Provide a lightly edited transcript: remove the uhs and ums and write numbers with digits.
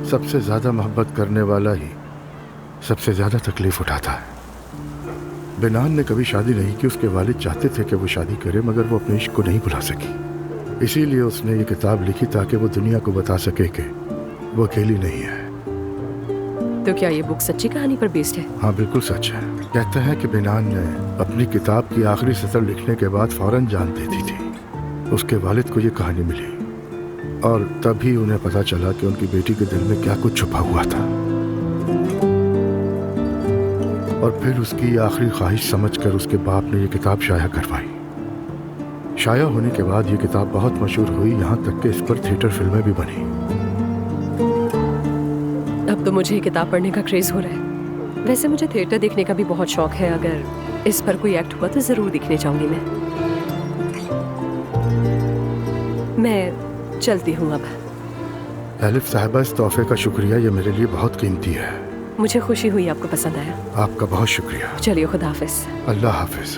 सबसे ज़्यादा मोहब्बत करने वाला ही सबसे ज़्यादा तकलीफ़ उठाता है। बिनान ने कभी शादी नहीं की। उसके वालिद चाहते थे कि वो शादी करे, मगर वो अपने इश्क को नहीं भुला सकी। इसीलिए उसने ये किताब लिखी ताकि वो दुनिया को बता सके कि वो अकेली नहीं है। तो क्या ये बुक सच्ची कहानी पर बेस्ड है? हाँ, बिल्कुल सच है। कहते हैं कि बिनान ने अपनी किताब की आखिरी सतर लिखने के बाद फौरन जान दे दी थी। उसके वालिद को ये कहानी मिली और तभी उन्हें पता चला कि उनकी बेटी के दिल में क्या कुछ छुपा हुआ था। और फिर उसकी आखिरी ख्वाहिश समझकर उसके बाप ने ये किताब शाया करवाई। शाया होने के बाद ये किताब बहुत मशहूर हुई, यहाँ तक कि इस पर थिएटर फिल्में भी बनी। अब तो मुझे ये किताब पढ़ने का क्रेज हो रहा है। वैसे मुझे थिएटर देखने का भी बहुत शौक है। अगर इस पर कोई एक्ट हुआ तो जरूर देखने जाऊंगी मैं चलती हूँ अब। एलिफ साहिबा, इस तोहफे का शुक्रिया, ये मेरे लिए बहुत कीमती है। मुझे खुशी हुई आपको पसंद आया। आपका बहुत शुक्रिया। चलिए, खुदा हाफिज। अल्लाह हाफिज।